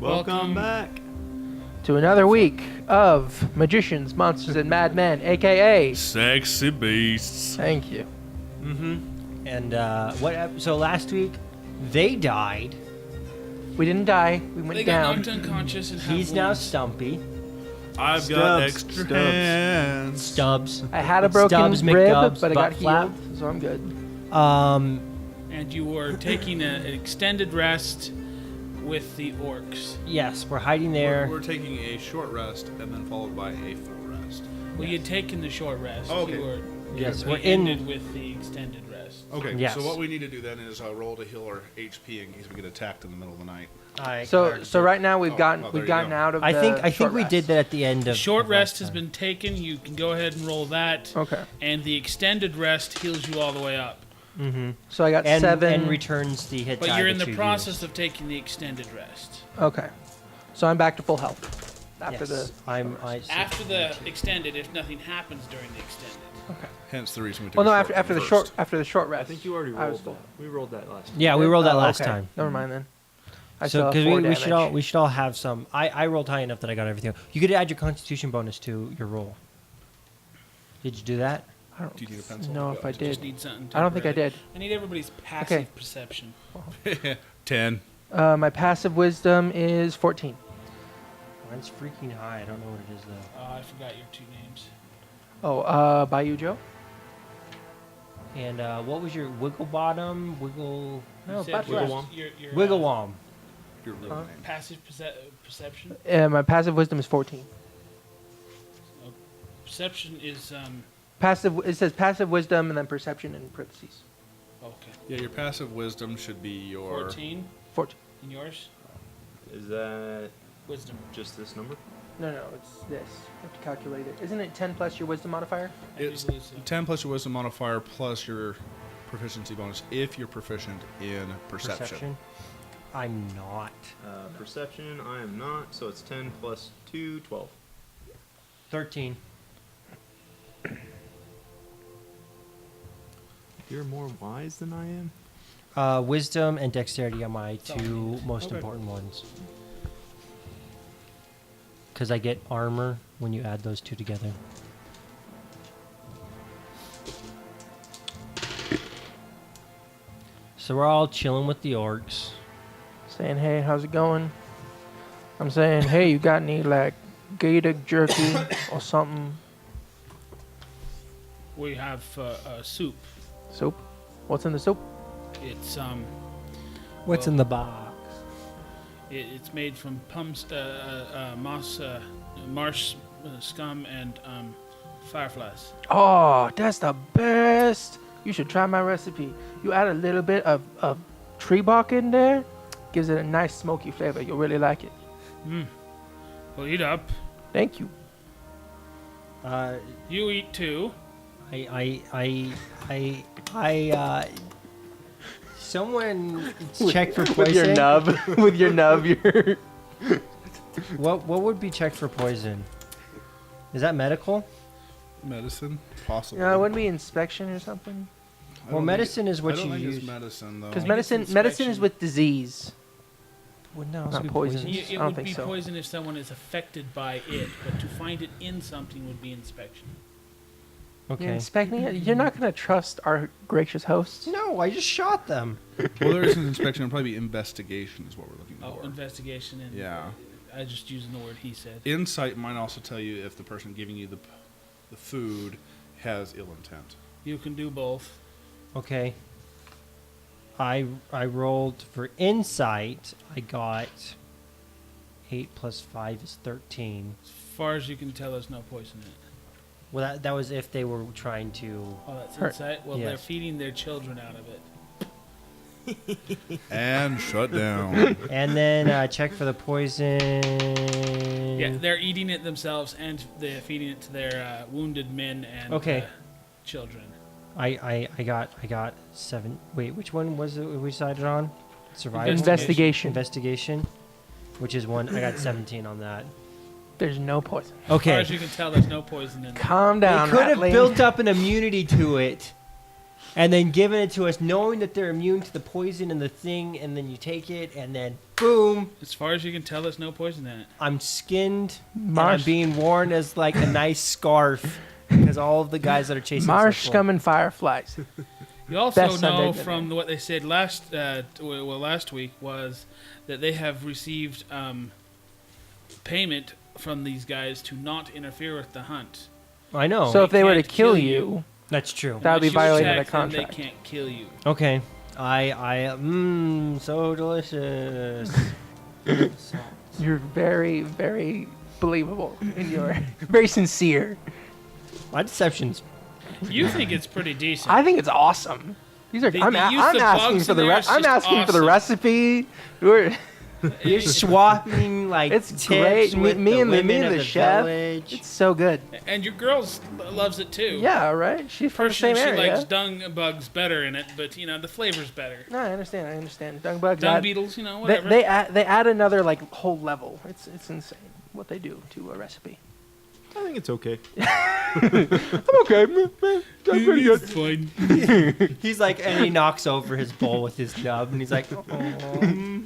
Welcome back to another week of Magicians, Monsters, and Madmen, a.k.a. Sexy Beasts. Thank you. And so last week, they died. We didn't die. We went They got down. knocked unconscious and have He's now wounds. Stumpy. I've got Stubbs. extra Stubbs. hands. Stubbs. I had a broken Stubbs, rib, McDubbs, but I got butt flap. healed, so I'm good. And you were taking an extended rest with the orcs. Yes, we're hiding there. We're taking a short rest and then followed by a full rest. Well, you'd taken the short rest. Oh, okay. You were, Yes, we we're in- ended with the extended rest. Okay, Yes. so what we need to do then is roll to heal our HP in case we get attacked in the middle of the night. So right now we've there gotten you gotten go. out of I the think short we rest. did that at the end The of short of rest last has time. been taken. You can go ahead and roll that. Okay. And the extended rest heals you all the way up. So I got and 7. and returns the hit But die you're in that the you process used. of taking the extended rest. Okay. So I'm back to full health after Yes, the. After the extended, if nothing happens during the extended. Okay. Hence the reason we took Well, no, a after the short short rest. I think you already I was rolled full. that. We rolled that last time. Yeah, we rolled that Oh, last okay. time. Never mind then. I So saw because 4 we should damage. we should all have some. I rolled high enough that I got everything. You could add your Constitution bonus to your roll. Did you do that? I don't Do you need a pencil? know if I Just did. need something. I don't think I temporary. did. I need everybody's passive Okay. perception. 10. My passive wisdom is 14. Mine's freaking high. I don't know what it is though. Oh, I forgot your two names. Oh, Bayou Joe? And what was your wiggle bottom? Wiggle No, You said butt your- flap. your, wiggle wom. Your real Huh? name. Passive perception. My passive wisdom is 14. Perception is Passive. It says passive wisdom and then perception in parentheses. okay. Yeah, your passive wisdom should be your... 14. 14. And yours? Is that Wisdom. just this number? No, it's this. You have to calculate it. Isn't it 10 plus your wisdom modifier? I do It's believe so. 10 plus your wisdom modifier plus your proficiency bonus if you're proficient in perception. I'm not. Perception, I am not. So it's 10 plus 2, 12. 13. You're more wise than I am? Wisdom and dexterity are my all I two need. most Okay. important ones. Because I get armor when you add those two together. So we're all chilling with the orcs. Saying, hey, how's it going? I'm saying, hey, you got any, like, gator jerky or something? We have soup. Soup? What's in the soup? It's What's Well- in the box? it's made from moss, marsh scum and fireflies. Oh, that's the best. You should try my recipe. You add a little bit of tree bark in there. Gives it a nice smoky flavor. You'll really like it. Well, eat up. Thank you. You eat too. Someone check for poison. With your nub. With your nub. Your What would be checked for poison? Is that medical? Medicine? Possibly. it wouldn't be inspection or something. I Well, don't medicine think is what I don't you think use. it's medicine, though. Because think it's medicine is inspection. with disease. Wouldn't that Not poison. poison? It I don't would think be so. poison if someone is affected by it, but to find it in something would be inspection. You're Okay. inspecting it. You're not going to trust our gracious hosts. No, I just shot them. Well, there isn't inspection. It'll probably be investigation is what we're looking Oh, for. investigation and Yeah. I just using the word he said. Insight might also tell you if the person giving you the food has ill intent. You can do both. Okay. I rolled for insight. I got 8 plus 5 is 13. As far as you can tell, there's no poison in it. Well, that was if they were trying to. Oh, that's Hurt. insight. Well, they're Yes. feeding their children out of it. And shut down. And then check for the poison. Yeah, they're eating it themselves and they're feeding it to their wounded men and Okay. children. I got 7. Wait, which one was it we decided on? Survival. Investigation. Investigation. Which is one. I got 17 on that. There's no poison. As far Okay. as you can tell, there's no poison in it. Calm down. They could have Atlee. built up an immunity to it. and then giving it to us, knowing that they're immune to the poison and the thing, and then you take it, and then boom, As far as you can tell, there's no poison in it. I'm skinned, and I'm Marsh, being worn as like a nice scarf because all of the guys that are chasing marsh us are full. scum and fireflies. You also Best Sunday know dinner. from what they said last week was that they have received payment from these guys to not interfere with the hunt. I know. So if they were to can't kill kill you, That's true. that would be Unless you violating attack the them, contract. They can't kill you. Okay. So delicious. You're very, very believable in your very sincere. My deception's You think it's pretty decent. I think it's awesome. These are. The- I'm, the a- use I'm of asking bugs for in the. there is I'm just asking for the awesome. recipe. We're, You're swapping like It's tips great. Me- with me the and the- me women and of the chef. village. it's so good. And your girls loves it too. Yeah, right. She's from the Personally, same she area. likes dung bugs better in it, but the flavor's better. No, I understand. I understand. Dung bugs. Dung add- beetles, they, whatever. they add another like whole level. It's insane what they do to a recipe. I think it's okay. I'm okay. That's pretty good. It's fine. He's like, and he knocks over his bowl with his nub, and he's like, oh.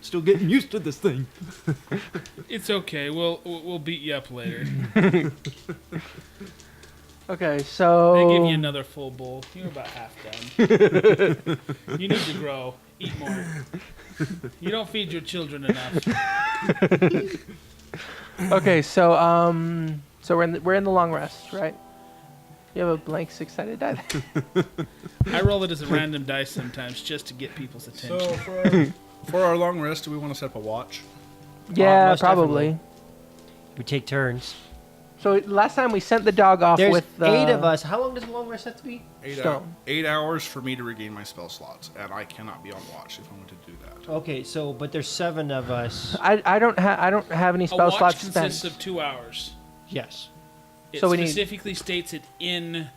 Still getting used to this thing. It's okay. We'll beat you up later. Okay, so They give you another full bowl. You're about half done. You need to grow. Eat more. You don't feed your children enough. Okay, so we're in the long rest, right? You have a blank six-sided die. I roll it as a random dice sometimes just to get people's So attention. for our long rest, do we want to set up a watch? Yeah, most probably. We take turns. So last time we sent the dog off There's with 8 of us. How long does a long rest have to be? 8 hours for me to regain my spell slots, and I cannot be on watch if I want to do that. Okay, so but there's 7 of us. I don't have any A spell watch slots consists spent. of 2 hours. Yes. It So we need- specifically states it in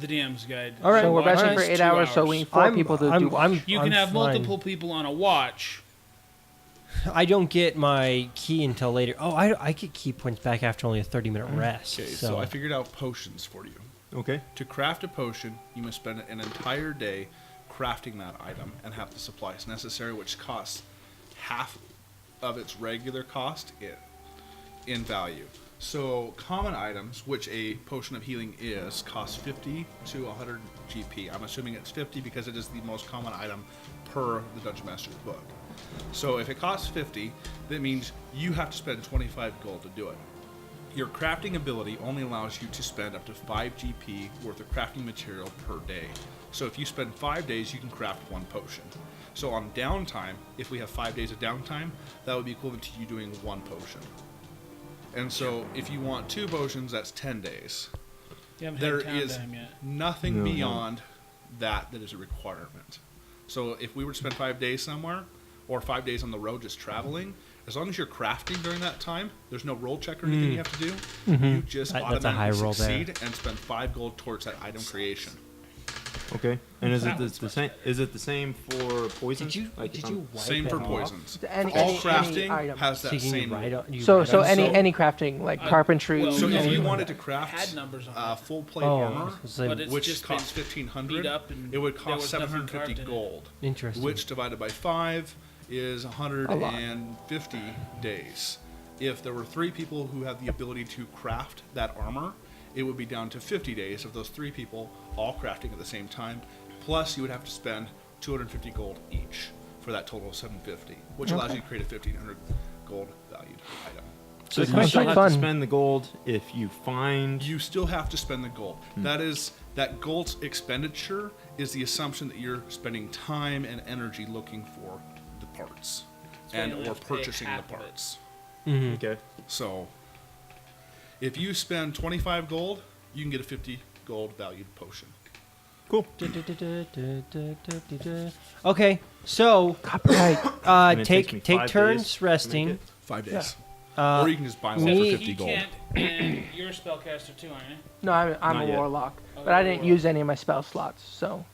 the DM's guide. All right. So we're Watch resting for is 8 2 hours, so we need 4 people to do watch. You I'm can have fine. multiple people on a watch. I don't get my key until later. Oh, I get key points back after only a 30-minute rest. Okay, so so I figured out potions for you. Okay. To craft a potion, you must spend an entire day crafting that item and have the supplies necessary, which costs half of its regular cost in value. So common items, which a potion of healing is, cost 50 to 100 GP. I'm assuming it's 50 because it is the most common item per the Dungeon Master's book. So if it costs 50, that means you have to spend 25 gold to do it. Your crafting ability only allows you to spend up to 5 GP worth of crafting material per day. So if you spend 5 days, you can craft 1 potion. So on downtime, if we have 5 days of downtime, that would be equivalent to you doing 1 potion. And so if you want 2 potions, that's 10 days. You haven't There had is downtime yet. nothing No. beyond that is a requirement. So if we were to spend 5 days somewhere, or 5 days on the road just traveling, as long as you're crafting during that time, there's no roll check or anything you have to do. You just That's a high automatically roll there. succeed and spend 5 gold towards that item creation. Okay. And is it Sounds the same? Is it the same for poison? Did you Like, did you wipe Same it for off? poisons. Any- All any crafting item. has So that can same you write rule. on, you So write so on- any crafting like carpentry. well, So if no, you no, wanted to had craft numbers on it. full plate Oh, armor, so But it's which just costs been 1,500, beat up and it would there cost was nothing 750 carved in it. gold. Interesting. Which divided by 5 is 150 days. If there were 3 people who had the ability to craft that armor, it would be down to 50 days of those 3 people all crafting at the same time. Plus, you would have to spend 250 gold each for that total of 750, which allows you to create a 1,500 gold valued item. So It you sounds still like have fun. to spend the gold if you find. You still have to spend the gold. That gold's expenditure is the assumption that you're spending time and energy looking for the parts why you and only or have to pay purchasing the half of it. parts. Okay. So if you spend 25 gold, you can get a 50 gold valued potion. Cool. Okay, so Copyright. And it takes me take 5 turns days to make resting. it. 5 days. Uh, Or you can just buy one me- for 50 You gold. can't, and you're a spellcaster too, aren't you? No, I'm Not a yet. warlock, Oh, but I you're a didn't warlock. use any of my spell slots. So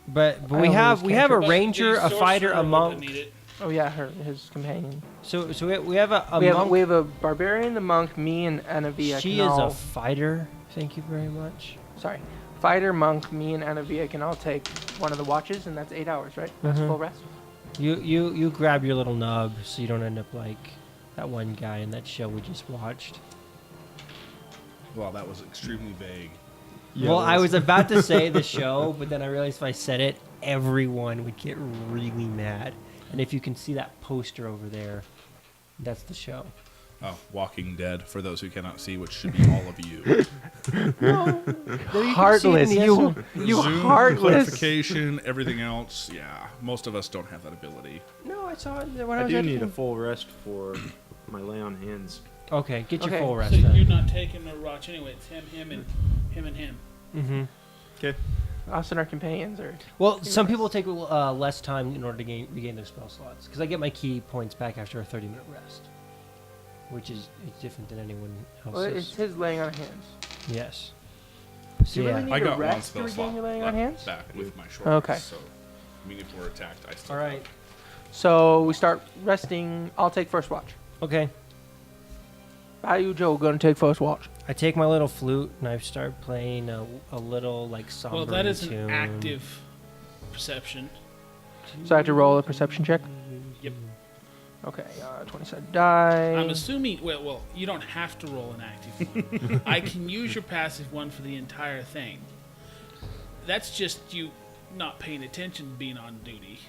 But I we only have use we have a cantrips. But ranger, the a fighter, sorcerer a wouldn't monk, need it. Oh yeah, his companion. So we have a we monk. have a barbarian, the monk, me, and Anavia. She is a fighter. Thank you very much. Sorry, fighter, monk, me, and Anavia can all take one of the watches, and that's 8 hours, right? That's Mhm. full rest. You grab your little nub so you don't end up like that one guy in that show we just watched. Well, that was extremely vague. Well, I was about to say the show, but then I realized if I said it, everyone would get really mad. And if you can see that poster over there, that's the show. Oh, Walking Dead, for those who cannot see, which should be all of you. Heartless, you Zoom, heartless. clarification, everything else. Yeah, most of us don't have that ability. No, I saw it when I I was do editing. need a full rest for my lay on hands. Okay, get your Okay, full So rest you're then. not taking a watch anyway. It's him, and him. Mm-hmm. Okay. Us and our companions are. Well, some people take less time in order to regain their spell slots. Because I get my key points back after a 30-minute rest. Which is different than anyone Well, it's else's. his laying on hands. Yes. Do So you yeah. really need I a got one rest to spell regain slot your laying on left hands? back with my short Okay. rest, so, I mean, if we're attacked, I still All right. So we start resting. I'll take first watch. Okay. How you, Joe, gonna take first watch? I take my little flute and I start playing a little like somber Well, that is tune. an active perception. So I have to roll a perception check. Yep. Okay, 20-sided die. I'm assuming. Well, you don't have to roll an active one. I can use your passive one for the entire thing. That's just you not paying attention, being on duty.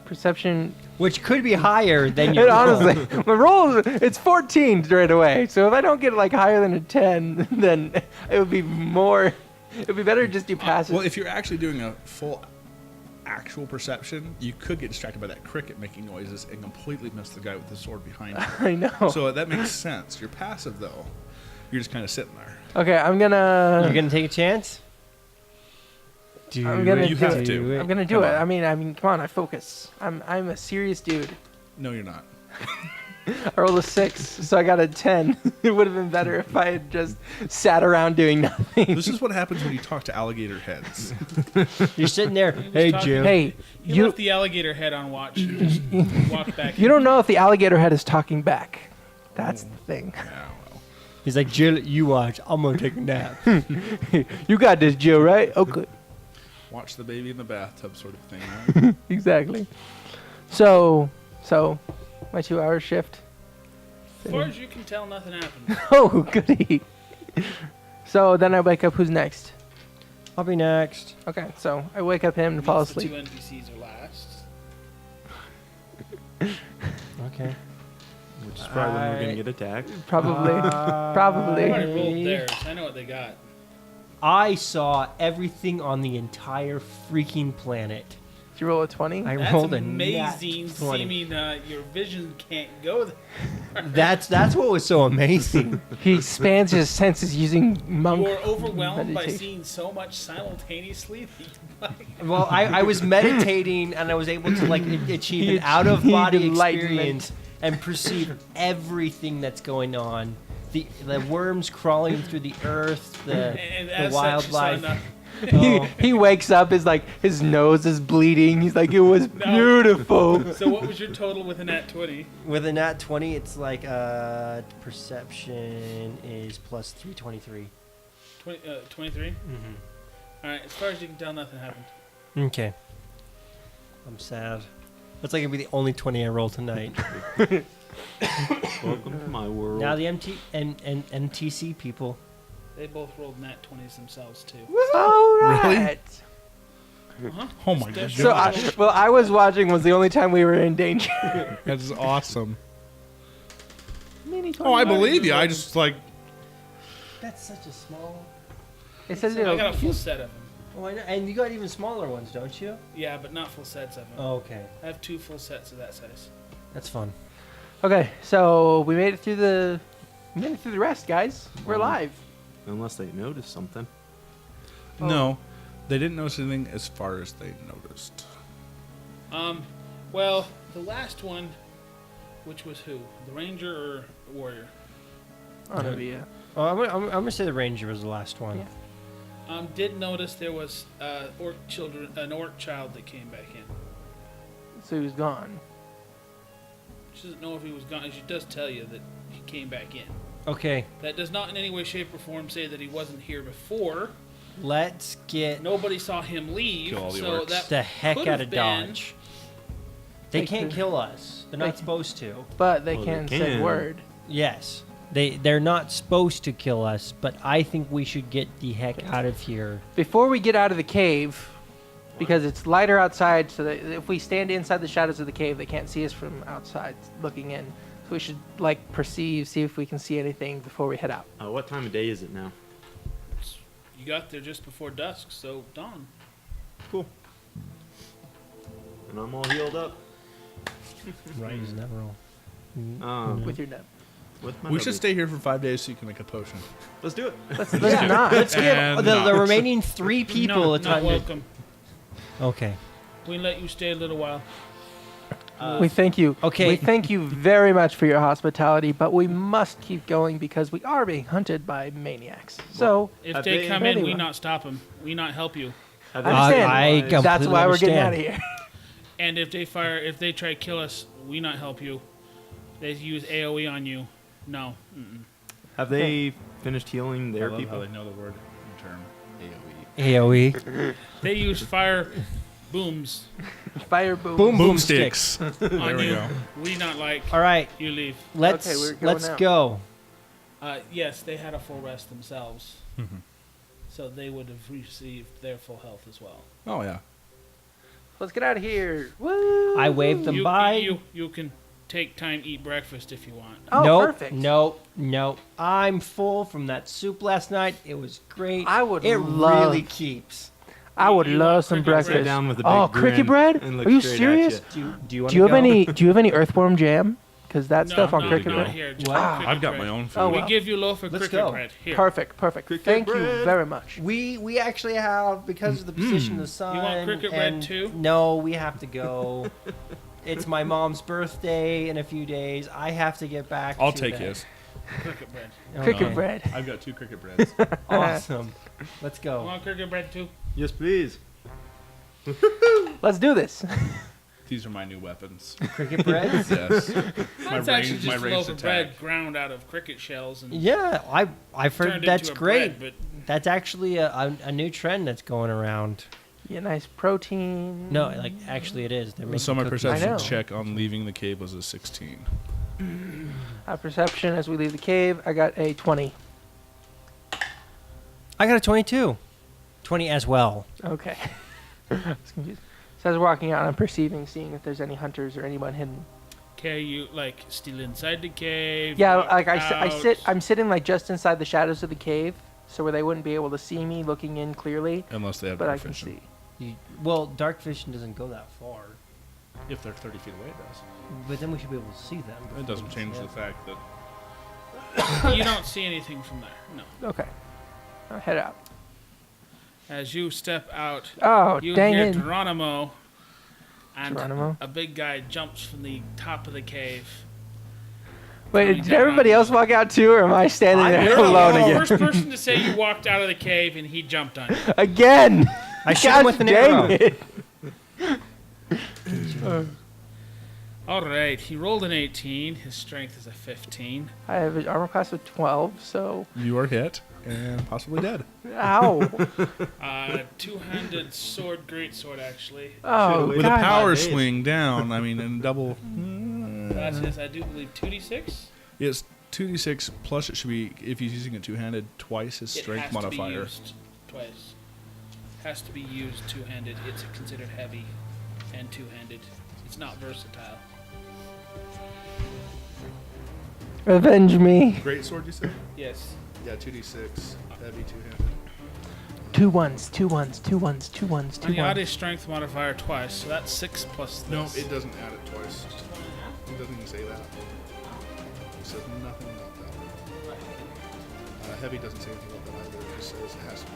Perception. Which could be higher than your And roll. honestly, my roll it's 14 straight away. So if I don't get like higher than a 10, then it would be more. It would be better to just do passive. Well, if you're actually doing a full actual perception, you could get distracted by that cricket making noises and completely miss the guy with the sword behind you. I know. So that makes sense. You're passive, though. You're just kind of sitting there. Okay, I'm gonna. You're gonna take a chance? I'm gonna You do have it. to. I'm gonna do Come it. on. I mean, come on, I focus. I'm a serious dude. No, you're not. I rolled a 6, so I got a 10. It would have been better if I had just sat around doing nothing. This is what happens when you talk to alligator heads. You're sitting there. Hey, talking- Jim. Hey, He you left the alligator head on watch and just walked back. you don't know if the alligator head is talking back. That's the thing. Yeah, well. He's like, Jill, you watch. I'm gonna take a nap. You got this, Jill, right? Okay. Watch the baby in the bathtub sort of thing. Right? Exactly. So my 2-hour shift. As far as you can tell, nothing happened. Oh, goody. So then I wake up. Who's next? I'll be next. Okay, so I wake up him and fall Means asleep. The two NPCs are last. Okay. Which is probably when we're gonna get attacked. Probably. They Probably. already rolled theirs. I know what they got. I saw everything on the entire freaking planet. Did you roll a 20? I That's rolled a amazing. nat 20. Seeming your vision can't go there. That's what was so amazing. He expands his senses using monk. You are overwhelmed by meditation. seeing so much simultaneously. Well, I was meditating and I was able to like achieve He an out of body achieved enlightenment. experience and perceive everything that's going on. The worms crawling through the earth, the as such, you saw wildlife. enough. Oh. He wakes up, is like, his nose is bleeding. He's like, it was beautiful. So what was your total with a nat 20? With a nat 20, it's like perception is plus 323. 23? Mm-hmm. Alright, as far as you can tell, nothing happened. Okay. I'm sad. That's like gonna be the only 20 I roll tonight. Welcome to my world. Now the MTC people. They both rolled nat 20s themselves, too. All right. Uh-huh. Oh my That's god. So, I was watching was the only time we were in danger. That's awesome. Mini Oh, I 20. believe you. I just like. That's such a small. It says I got a it'll, full set of them. Oh, I know. And you got even smaller ones, don't you? Yeah, but not full sets of them. Oh, okay. I have 2 full sets of that size. That's fun. Okay, so we made it through the rest, guys. We're live. Unless they notice something. Oh. No, they didn't notice anything as far as they noticed. Well, the last one, which was who? The ranger or warrior? Anavia. Oh, I'm gonna say the ranger was the last one. Yeah. Did notice there was an orc child that came back in. So he was gone. She doesn't know if he was gone. She does tell you that he came back in. Okay, That does not in any way, shape, or form say that he wasn't here before. let's get Nobody saw him leave, Kill all the so orcs. that the heck could out have of been- Dodge. They can't kill us. They're not supposed to. But they Well, can they send can. word. Yes. They're not supposed to kill us, but I think we should get the heck out of here. Before we get out of the cave, because it's lighter outside, so that if we stand inside the shadows of the cave, they can't see us from outside looking in. So we should like perceive, see if we can see anything before we head out. What time of day is it now? You got there just before dusk, so dawn. Cool. And I'm all healed up. Right. Use that roll. With your nub. With my We should W. stay here for 5 days so you can make a potion. Let's do it. Let's not. Let's give And the not. remaining 3 people no, a time not to... welcome. Okay. We let you stay a little while. We thank you. Okay. We thank you very much for your hospitality, but we must keep going because we are being hunted by maniacs. So If Have they they- come in, we Anyone. not stop them. We not help you. Have I understand. I completely that's why we're getting out of understand. here. And if they try to kill us, we not help you. They use AOE on you. No. Mm-mm. Have they finished healing their I love people? how they know the word and term E. AoE. They use fire booms Fire boom. Boom. Boomsticks. on There we you. go. We not like All right. you leave. Let's Okay, we're going let's now. go. Yes, they had a full rest themselves, so they would have received their full health as well. Oh, yeah. Let's get out of here. Woo! I waved them You, by. you can take time eat breakfast if you want. Oh, nope, perfect. nope. I'm full from that soup last night. It was great. I would It love- really keeps. I would You love want some cricket bread? breakfast. Sit down with a Oh, big cricket grin bread? and look Are you straight at serious? ya. Do you want Do you have any earthworm jam? Because that No, stuff on no, cricket not bread. here. Just What? cricket I've got bread. my own food. Oh, We well. give you a loaf of Let's cricket go. bread. Here. Perfect. Cricket Thank you bread. very much. We actually have, because of the position of the sun. want cricket bread and- too? No, we have to go. It's my mom's birthday in a few days. I have to get back. I'll to take that. his. Cricket bread. Cricket Okay. bread. I've got 2 cricket breads. Awesome. Let's You go. want cricket bread too? Yes, please. Let's do this. These are my new weapons. Cricket bread? Yes. my It's actually range, my just a ranged loaf of bread attack. ground out of cricket shells and Yeah, I've heard turned that's into a great. bread, That's actually a new trend that's going around. Yeah, nice protein. No, like actually it is. They're making So my cookies. I perception know. check on leaving the cave was a 16. Perception as we leave the cave. I got a 20. I got a 22. 20 as well. Okay. I was confused. So as we're walking out, I'm perceiving, seeing if there's any hunters or anyone hidden. Okay, you like still inside the cave? Yeah, walk like out? I'm sitting like just inside the shadows of the cave, so where they wouldn't be able to see me looking in clearly, Unless they have but I dark can vision. see. Well, dark vision doesn't go that far, If they're 30 feet away, it does. but then we should be able to see them. It doesn't change Yeah. the fact that You don't see anything from there. No. Okay. I'll head out. As you step out, Oh, you dang hear it. Geronimo, and Geronimo? a big guy jumps from the top of the cave. Wait, coming did down everybody on else walk out too, or am I standing there You're alone the again? first person to say you walked out of the cave and he jumped on you. Again! I shot him God with an dang arrow. it. All right, he rolled an 18. His strength is a 15. I have an armor class of 12, so... you are hit and possibly dead. Ow! Two-handed sword, great sword actually. Oh, With a God. power days. swing down, I mean, and double. That is, I do believe, 2d6. It's 2d6 plus it should be, if he's using it two-handed, twice his It strength has to be modifier. used twice. Has to be used two-handed. It's considered heavy and two-handed. It's not versatile. Revenge me. Great sword, you said? Yes. Yeah, 2d6, heavy two-handed. 2 1s, 2 1s, 2 1s, 2 1s, 2 And you add 1s. his strength modifier twice, so that's 6 plus this. No, it doesn't add it twice. It doesn't even say that. It says nothing about that. Heavy doesn't say anything about that either. It just says it has to be.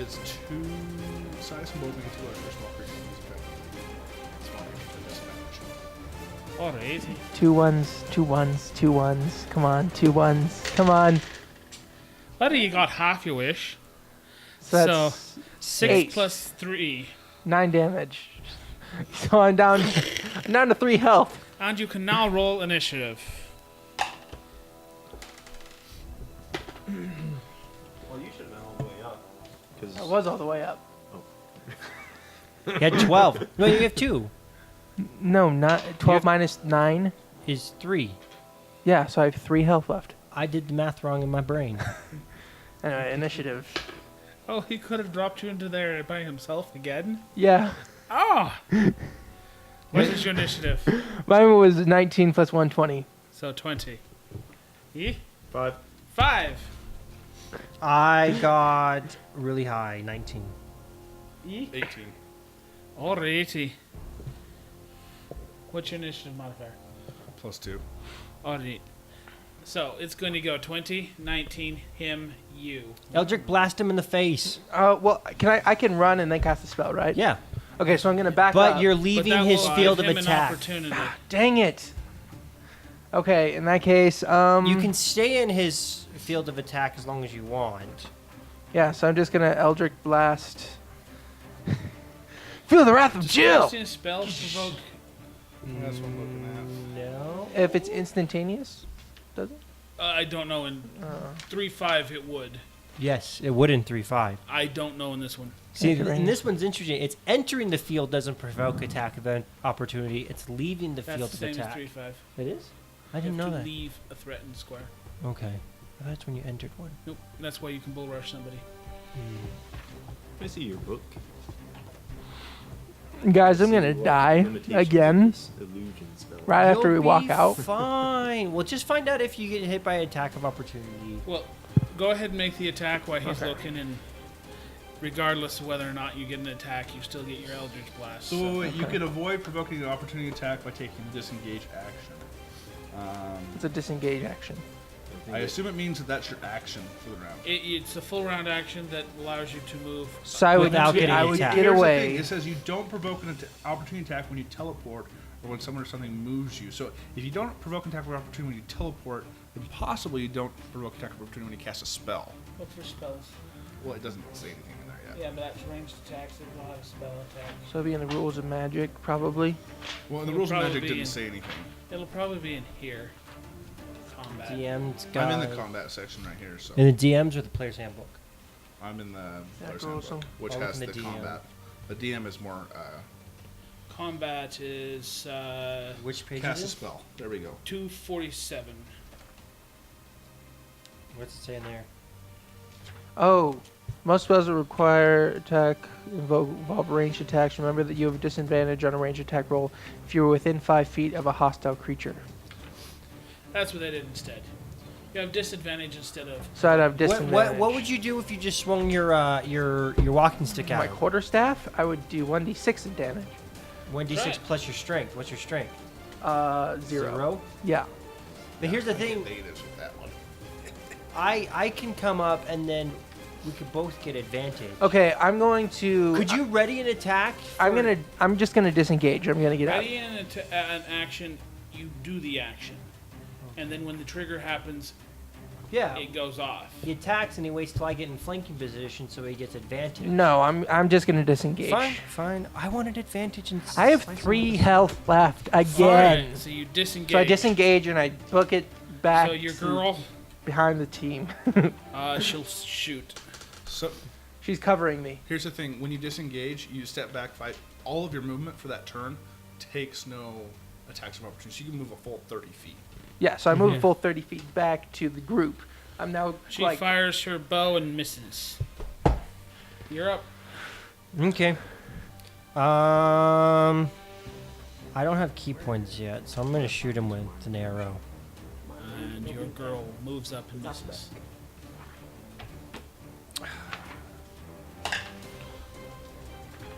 It's 2 size and both make it 2 large or small creatures use effectively. Small creatures are disadvantage. Alright. 2 1s, 2 1s, 2 1s. Come on, 2 1s. Come on. Buddy, you got half your wish. So that's 6 8. plus 3. 9 damage. So I'm down to 3 health. And you can now roll initiative. Well, you should have been all the way up. Cause I was all the way up. You had 12. No, you have 2. No, not 12 minus 9. Is 3. Yeah, so I have 3 health left. I did the math wrong in my brain. Anyway, initiative. Oh, he could have dropped you into there by himself again? Yeah. Ah! What is your initiative? Mine was 19 plus 120. So 20. Yeah? 5. 5. I got really high, 19. 18. Alrighty. What's your initiative modifier? Plus 2. Alright. So it's going to go 20, 19, him, you. Eldritch blast him in the face. Well, I can run and then cast a spell, right? Yeah, Okay, so I'm going to back but up. you're But leaving that his will field give of him an attack. opportunity. Dang it. Okay, in that case, You can stay in his field of attack as long as you want. Yeah, so I'm just going to Eldritch Blast. Feel the wrath of Jill! Casting spells provoke. That's what I'm looking at. No. If it's instantaneous, does it? I don't know. In 3-5 it would. Yes, it would in 3-5. I don't know in this one. See, Entering. and this one's interesting. It's entering the field doesn't provoke attack event opportunity. It's leaving the That's field the of same attack. as 3-5. It is? I You didn't have know to that. leave a threatened square. Okay. That's when you entered one. Nope. That's why you can bull rush somebody. I see your book. Guys, I'm See going to what die limitations of again this illusion spell. right after we You'll walk be out. Fine. Well, just find out if you get hit by attack of opportunity. Well, go ahead and make the attack while he's Okay. looking, and regardless of whether or not you get an attack, you still get your Eldritch Blast. So you can avoid provoking an opportunity attack by taking disengage action. It's a disengage action. I assume it means that that's your action for the round. It's a full round action that allows you to move. So I would, Without getting I would attacked. get Here's the away. thing, it says you don't provoke an opportunity attack when you teleport or when someone or something moves you. So if you don't provoke an attack of opportunity when you teleport, then possibly you don't provoke attack of opportunity when you cast a spell. Look for spells. Well, it doesn't say anything in there yet. Yeah, but that's ranged attacks. It will have a spell attack. So it'll be in the rules of magic, probably. Well, the It'll rules of probably magic be didn't in- say anything. It'll probably be in here. Combat. DM's got. I'm in the combat section right here, so In the DM's or the player's handbook? I'm in the Yeah, player's rules handbook, which I'll has look the in the DM. combat. The DM is more Combat is Which page cast is a it? spell. There we go. 247. What's it saying there? Oh, most spells that require attack involve ranged attacks. Remember that you have a disadvantage on a ranged attack roll if you're within 5 feet of a hostile creature. That's what they did instead. You have disadvantage instead of. So I'd have disadvantage. What would you do if you just swung your walking stick My out? quarterstaff, I would do 1d6 of damage. 1d6 Right. plus your strength. What's your strength? 0. Yeah. But here's the thing. Negatives with that one. I can come up and then we could both get advantage. Okay, I'm going to. Could you ready an attack? I'm just gonna disengage. I'm gonna get out. Ready an action, you do the action. And then when the trigger happens, Yeah. it goes off. He attacks and he waits till I get in flanking position so he gets advantage. No, I'm just gonna disengage. Fine. I wanted advantage and. I have 3 health left again. Fine, so you disengage. So I disengage and I book it back. So your to girl, behind the team. she'll shoot. So She's covering me. here's the thing: when you disengage, you step back, fight. All of your movement for that turn takes no attacks of opportunity. So you can move a full 30 feet. Yeah, so I move Mhm. a full 30 feet back to the group. I'm now She like fires her bow and misses. You're up. Okay. I don't have key points yet, so I'm gonna shoot him with an arrow. And your girl moves up and misses.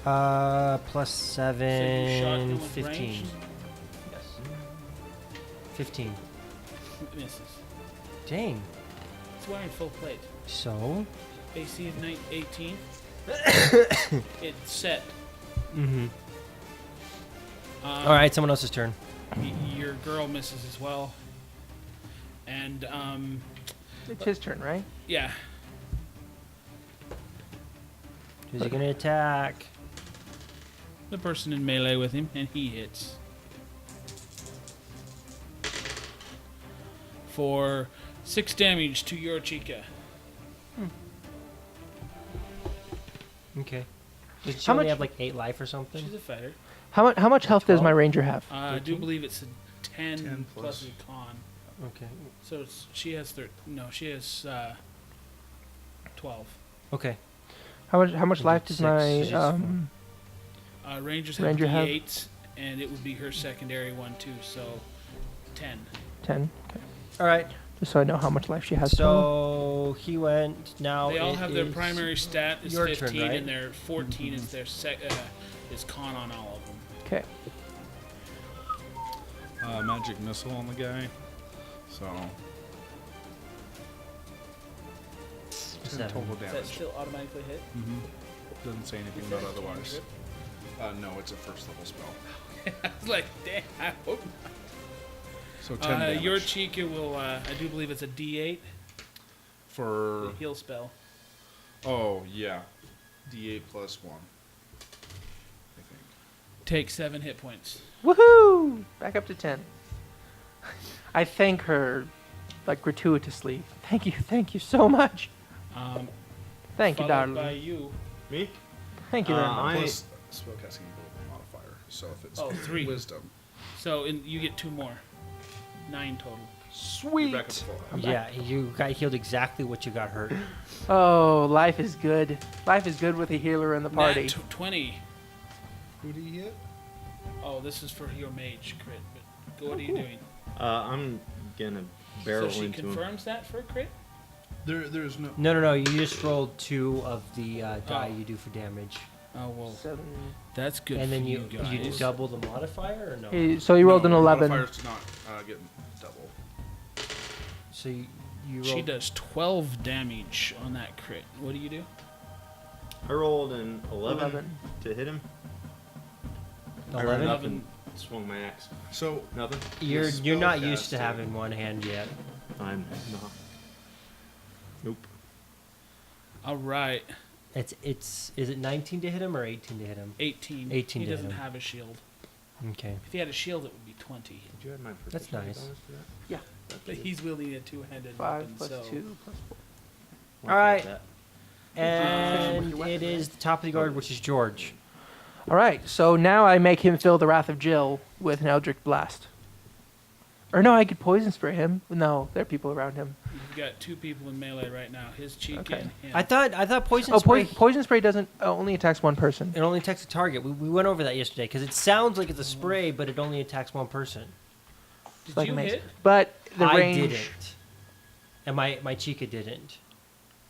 Plus So you shot him 7, with 15. range? Yes. 15. Misses. Dang. It's wearing full plate. So. AC of 18. It's set. Mm-hmm. All right, someone else's turn. Your girl misses as well. And it's his turn, right? yeah, Who's he gonna attack? the person in melee with him, and he hits. for 6 damage to your Chica. Okay. Does she How only much- have like 8 life or something? She's a fighter. How much health does 12? my ranger have? I do 13? believe it's a 10, 10 plus plus. a con. Okay. So she has 12. Okay. How much You life did does 6, my she's Rangers Ranger have- have D8s, and it would be her secondary one too. So 10. 10? Okay. All right. Just so I know how much life she has. total. So he went. Now They all it have their is primary stat is your 15, turn, right? and their 14 is their is con on all of them. Okay. Magic missile on the guy. So. 10 7. total Does that damage. still automatically hit? Doesn't say anything about otherwise. No, it's a first level spell. I was like, damn. I hope. So 10 damage. Your Chica will. I do believe it's a D8 For. the heal spell. Oh, yeah. D8 plus 1. I think. Take 7 hit points. Woohoo! Back up to 10. I thank her, like, gratuitously. Thank you so much. Thank you, Followed by darling. you. Me? Thank you very much. Plus spellcasting modifier. So if it's 3. wisdom. So you get 2 more. 9 total. You're back up to full health. Yeah, you got healed exactly what you got hurt. Oh, life is good. Life is good with a healer in the party. Nat 20. Who do you hit? Oh, this is for your mage crit. But what are you doing? I'm gonna barrel So she into him. confirms that for a crit? There's no. No. You just rolled 2 of the die Oh. you do for damage, Oh well, 7. that's good. and then for you guys. double the modifier or no? So you rolled No, an 11. Modifiers do not get double. So you rolled. She does 12 damage on that crit. What do you do? I rolled an 11, 11. to hit him. 11. Nothing. Swung my axe. So Nothing. You're not used to spellcasting. having one hand yet. I'm not. Nope. All right, Is it 19 to hit him or 18 to hit him? 18. 18 He to hit doesn't him. have a shield. Okay. If he had a shield, it would be 20. Did you add my That's proficiency nice. bonus to that? Yeah. But he's wielding a two-handed 5 weapon, plus so 2 plus 4. Won't All right. take that. And your weapon, it is the top of the guard, which is George. All right, so now I make him feel the wrath of Jill with an Eldritch Blast. Or no, I could poison spray him. No, there are people around him. you've got 2 people in melee right now. His Chica Okay. and him. I thought poison Oh, spray. poison spray doesn't only attacks one person. It only attacks a target. We went over that yesterday because it sounds like it's a spray, but it only attacks one person. Did Like you mace. hit? But the I range. didn't, and my Chica didn't.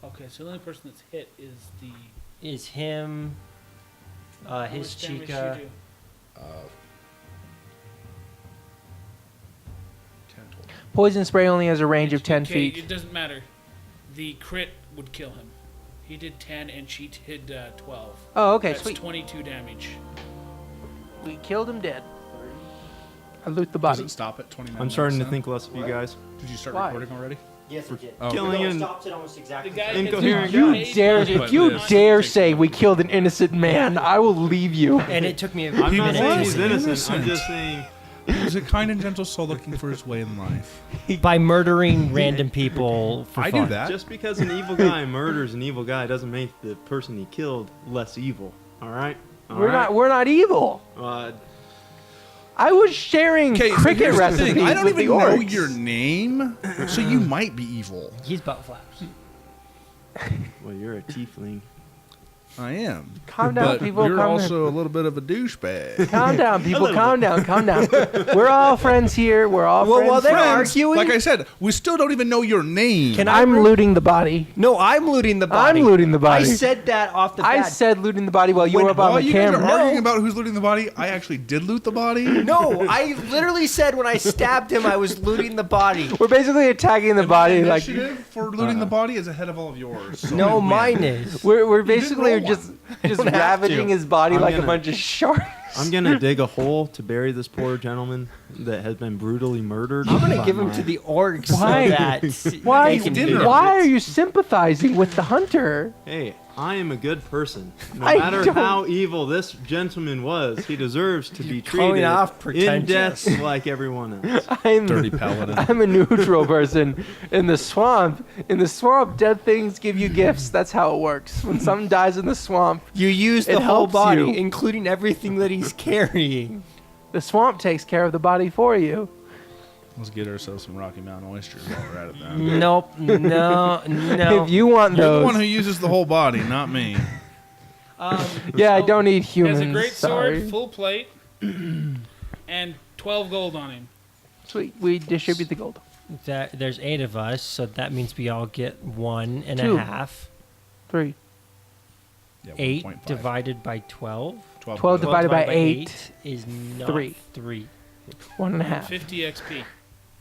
Okay, so the only person that's hit is the. Is him, How his much damage Chica. you do? 10 total. Poison spray only has a range of 10 Okay, feet. It doesn't matter. The crit would kill him. He did 10 and she did 12. Oh, okay, That's sweet. 22 damage. We killed him dead. I loot the Does body. it stop at 29? I'm starting to minutes think less of you guys. then? Did you start Why? recording already? Yes, it did. Oh, Killing No, it and stops it almost exactly. The guy Incoherent hits guy. You dare, if you But dare this say takes we one. killed an innocent man, I will leave you. And it took me a I'm not minute. saying to he's say it. innocent. I'm just saying. He's a kind and gentle soul looking for his way in life. By murdering random people for I fun. do that. Just because an evil guy murders an evil guy doesn't make the person he killed less evil. All right. All right? We're not evil. I was sharing cricket here's the recipes thing. I don't with even the know orcs. your name, so you might be evil. He's butt flaps. Well, you're a tiefling. I am. Calm down, But people. you're Calm also a little bit of a douchebag. Calm down, people. Calm down. Calm down. We're all friends here. We're all Well, friends. while they're Friends, arguing- like I said, we still don't even know your name. Can I I'm looting the body. No, I'm looting the body. I'm looting the body. I said that off the I bat. said looting the body while you When- were up on While the you guys are camera. arguing about who's looting the body, I actually did loot the body. No, I literally said when I stabbed him, I was looting the body. We're basically attacking the body. My Like initiative for looting the body is ahead of all of yours. So No, you win. mine is. we're didn't basically roll just don't have ravaging to. his body I'm like a gonna- bunch of sharks. I'm gonna dig a hole to bury this poor gentleman that has been brutally murdered. I'm gonna by give him my- to the orcs Why? so that Why? they can dinner. do Why it. are you sympathizing with the hunter? Hey, I am a good person. No I matter don't- how evil this gentleman was, he deserves to be calling treated off in death pretentious. like everyone else. I'm Dirty paladin. I'm a neutral person. In the swamp, dead things give you gifts. That's how it works. When someone dies in the swamp, You use It the whole helps body, you. including everything that he's carrying. the swamp takes care of the body for you. Let's get ourselves some Rocky Mountain oysters while we're at it then. Nope. No. If you want You're the those, one who uses the whole body, not me. yeah, I don't eat He has humans. a great sorry. sword, full plate, and 12 gold on him. Sweet, we distribute the gold. There's 8 of us, so that means we all get 1.5. 2. 3. Yeah, 8 1.5. divided by 12. 12 divided by 8. is not 3. 3. 1.5. 50 XP.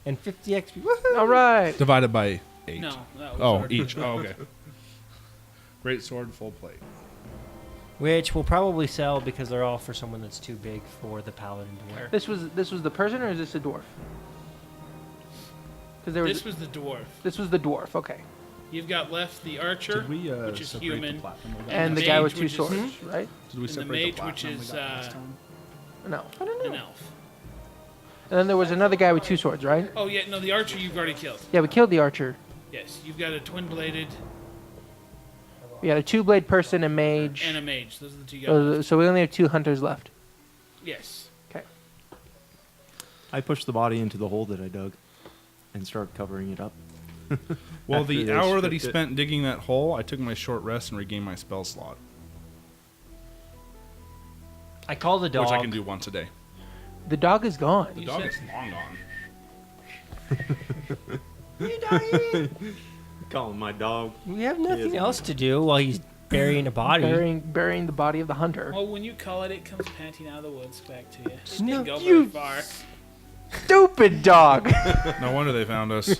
And 50 XP. Woohoo! All right. Divided by 8. No, that was Oh, hard. each. Oh, okay. Great sword, full plate. Which we'll probably sell because they're all for someone that's too big for the paladin to wear. This was the person, or is this a dwarf? Because there was This was the dwarf. this was the dwarf. Okay. You've got left the archer, Did we which is separate human, the platinum we got And the the guy with mage, 2 which is- swords, right? Did we and the separate mage, the which platinum is we got last time? No. I don't know. an elf. And then there was another guy with 2 swords, right? Oh yeah, no, the archer you've already killed. Yeah, we killed the archer. Yes, you've got a twin-bladed We had a 2-blade person, a mage. and a mage. Those are the two you got. left. So we only have 2 hunters left. Yes. Okay. I pushed the body into the hole that I dug and started covering it up. Well, After the they hour that he stripped it. spent digging that hole, I took my short rest and regained my spell slot, I call the dog. which I can do once a day. The dog is gone. The You dog said- is long gone. Call him my dog. We have nothing is. else to do while he's burying a body. Burying the body of the hunter. Well, when you call it, it comes panting out of the woods back to you. It No, didn't go you- very far. Stupid dog. No wonder they found us.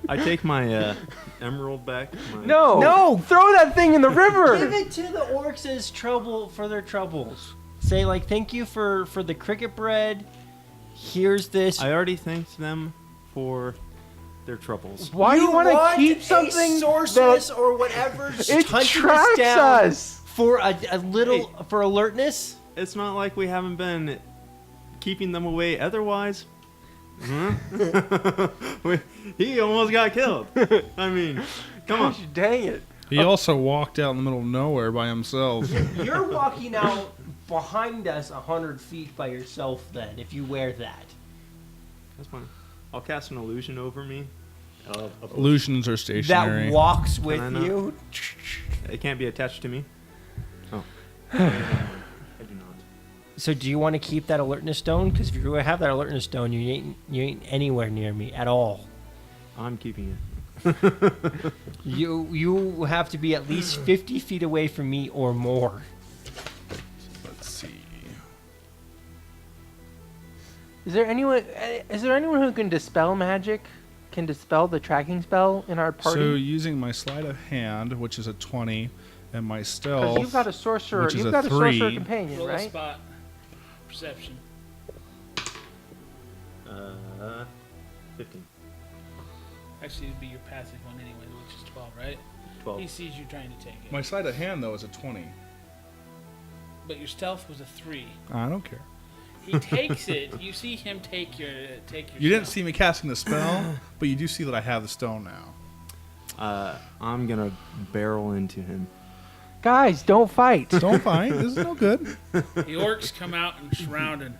I take my emerald back. My No, throw that thing in the river. Give it to the orcs as trouble for their troubles. Say like, thank you for the cricket bread. Here's this. I already thanked them for their troubles. Why do you want to keep a something sorceress that or whatever? it hunting tracks down us? for a little for alertness? It's not like we haven't been keeping them away otherwise. Huh? He almost got killed. I mean, come on. Gosh, dang it. He also walked out in the middle of nowhere by himself. You're walking out behind us 100 feet by yourself. Then, if you wear that, That's fine. I'll cast an illusion over me. Illusions are stationary. that walks with Can I not? you. It can't be attached to me. Oh. I do not. So, do you want to keep that alertness stone? Because if you have that alertness stone, you ain't anywhere near me at all. I'm keeping it. You have to be at least 50 feet away from me or more. Let's see. Is there anyone who can dispel magic? Can dispel the tracking spell in our So party? using my sleight of hand, which is a 20, and my Because stealth, you've got a sorcerer. which is You've a got a sorcerer 3. companion, Roll a right? spot. Perception. 15. Actually, it'd be your passive one anyway, which is 12, right? 12. He sees you trying to take it. my sleight of hand though is a 20. But your stealth was a 3. I don't care. He takes it. You see him take your You didn't stuff. see me casting the spell, but you do see that I have the stone now. I'm gonna barrel into him. Guys, don't fight. Don't fight. This is no good. The orcs come out and surround and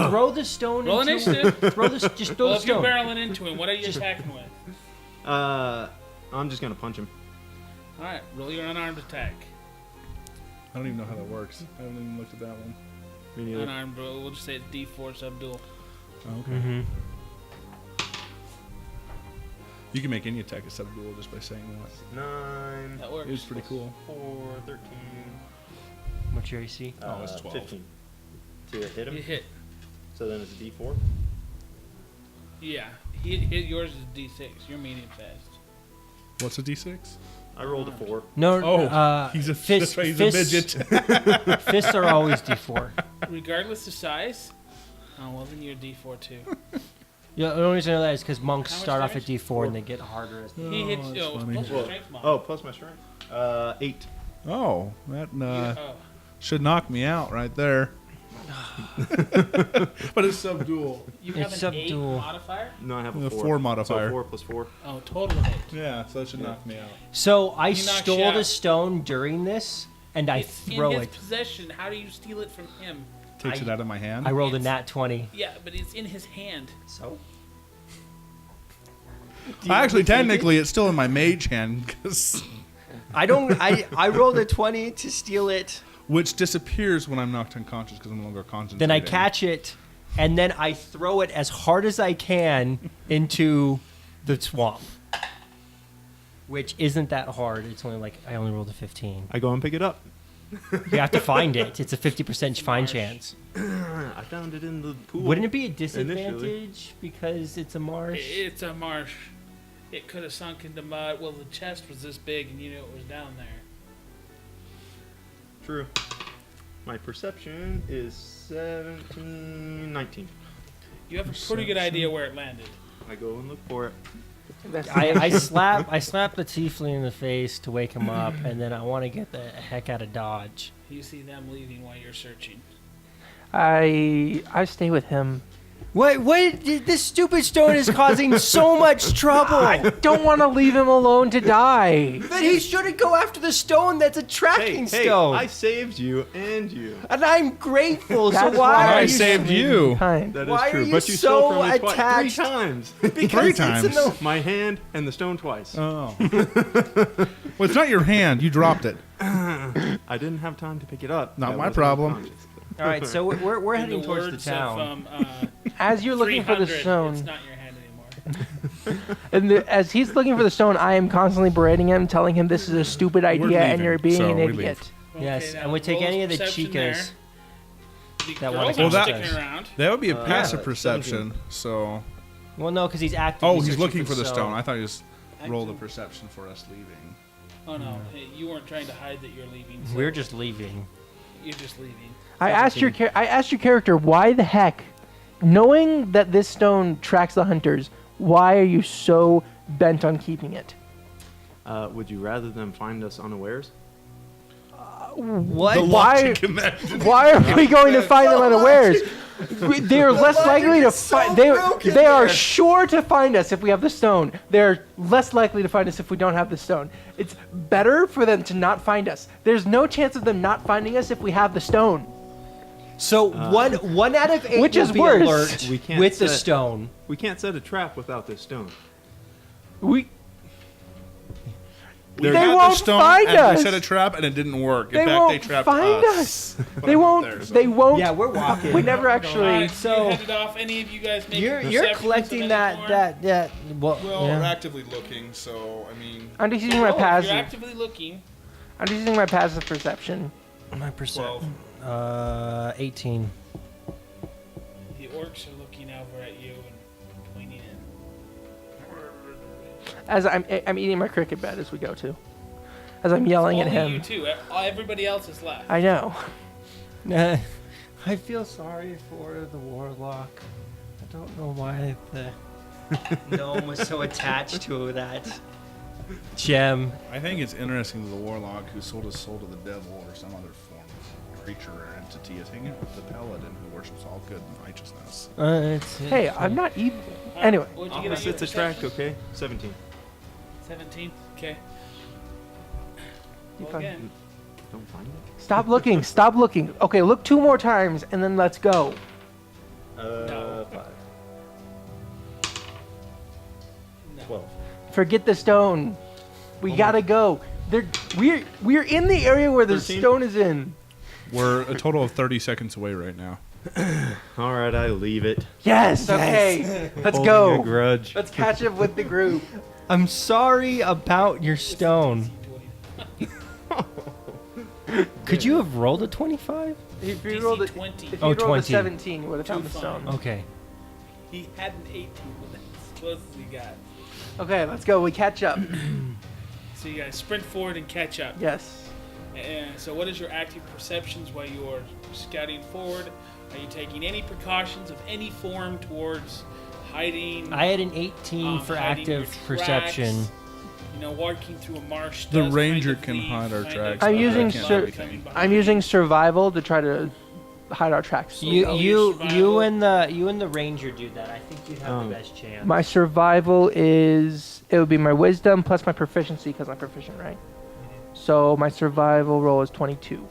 Throw the stone roll into initiative. Throw this. Just throw Well, the if you're stone. barreling into him, what are you attacking with? I'm just gonna punch him. All right, roll your unarmed attack. I don't even know how that works. I haven't even looked at that one. Me neither. Unarmed, we'll just say it's D4 subdual. Okay. Mm-hmm. You can make any attack a subdual just by saying that. 9. That works. It was pretty cool. 4, 13. What's your AC? Oh, it's 12. 15. To hit him. You hit. So then it's a D4. Yeah, he hit yours is D6. You're medium fast. What's a D6? I rolled a 4. No, He's a fist, that's why he's a fists, midget. fists are always D4. Regardless of size. Oh well, then you're a D4 too. Yeah, the only reason I know that is because monks How much start off at damage? D4 and they get harder as He hits that's you. funny. Plus your strength mod. Oh, plus my strength. 8. Oh, that Oh. should knock me out right there. But it's subdual. You It's have an 8 subdual. modifier? No, I have a The 4. 4 modifier. So 4 plus 4. Oh, total of 8. Yeah, so that should knock me out. So I He knocks stole you the out. stone during this, and I It's throw in his it. possession. How do you steal it from him? Takes it out of my hand. I rolled a It's- nat 20. Yeah, but it's in his hand. So? Actually, technically, it's still in my mage hand, I rolled a 20 to steal it. which disappears when I'm knocked unconscious because I'm no longer concentrating. Then I catch it, and then I throw it as hard as I can into the swamp. Which isn't that hard. It's only like, I only rolled a 15. I go and pick it up. You have to find it. It's a 50% find Marsh. chance. I found it in the pool. Wouldn't it be a disadvantage because it's a marsh? It's a marsh. It could have sunk into mud. Well, the chest was this big, and you knew it was down there. True. My perception is 17, 19. You have a pretty good idea where it landed. I go and look for it. I slap the tiefling in the face to wake him up, and then I want to get the heck out of Dodge. You see them leaving while you're searching. I stay with him. What? This stupid stone is causing so much trouble. I don't want to leave him alone to die. Then he shouldn't go after the stone that's a tracking Hey, stone. I saved you and you. And I'm grateful. So That's why why are I you saved you. Kind. That is Why are true. you But you so stole from me attached? 3 times. Because Three it's in times. the- My hand and the stone twice. Oh. Well, it's not your hand. You dropped it. I didn't have time to pick it up. Not I my was problem. unconscious. All right, so we're In heading the towards the words town. Of, As you're looking for the 300, stone, It's not your hand anymore. and as he's looking for the stone, I am constantly berating him, telling him this is a stupid idea and leaving, you're being so an we idiot. Yes, Okay, and now we take roll any of the perception chicas. there. The that wanna girls come aren't with sticking us. around. That would be a passive yeah, perception. So. Well, no, because he's actively Oh, he's searching looking for the stone. I thought he just rolled a Active- perception for us leaving. Oh no, hey, you weren't trying to hide that you're leaving. So We're just leaving. You're just leaving. I asked your character, why the heck, knowing that this stone tracks the hunters, why are you so bent on keeping it? Would you rather them find us unawares? What? Why? Why are we going to find them unawares? They are less likely to find. They are sure to find us if we have the stone. They're less likely to find us if we don't have the stone. It's better for them to not find us. There's no chance of them not finding us if we have the stone. So one out of 8 Which will is be worse. alert We can't with the set- stone. We can't set a trap without this stone. We They had the won't stone find and us. We set a trap and it didn't work. They In fact, won't they trapped find us. us. But They I'm not won't. there, so. They won't. Yeah, we're walking. We never actually. Alright, so- you headed off. Any of you guys make You're perceptions collecting of that any form? well, Well, yeah. we're actively looking, so I mean, I'm just So using my roll. If You're passive. actively looking. I'm just using my passive perception. My 12. 18. The orcs are looking over at you and pointing in. As I'm eating my cricket bat as we go too. As I'm yelling at Only him. you two. Everybody else is left. I know. I feel sorry for the warlock. I don't know why the gnome was so attached to that gem. I think it's interesting that the warlock who sold his soul to the devil or some other form of creature or entity is hanging out with the paladin who worships all good and righteousness. Hey, I'm not evil. Alright, Anyway. what'd you get on your Opposites attract, perception? okay? 17. 17. Okay. You Roll find- again. Don't find it? Stop looking. Stop looking. Okay, look 2 more times and then let's go. No. 5. No. 12. Forget the stone. We gotta go. We're in the area where the 13? stone is in. We're a total of 30 seconds away right now. All right, I leave it. Yes. Okay. Let's Holding go. a grudge. Let's catch up with the group. I'm sorry about your stone. Could you have rolled a 25? If you DC rolled a, 20. if you Oh, rolled a 20. 17, you would have found the Too stone. fine. Okay. He had an 18, but that's as close as he got. Okay, let's go. We catch up. So you guys sprint forward and catch up. Yes. And so what is your active perceptions while you're scouting forward? Are you taking any precautions of any form towards hiding? I had an 18 for hiding your active perception. tracks? You know, walking through a marsh. The does ranger kind of can leave hide our kind tracks, of- but I'm I using can't sur- do anything. I'm using survival to try to hide our tracks. You Oh, you your survival. you and the ranger do that. I think you'd have Oh. the best chance. My survival is it would be my wisdom plus my proficiency because I'm proficient, right? So my survival roll is 22.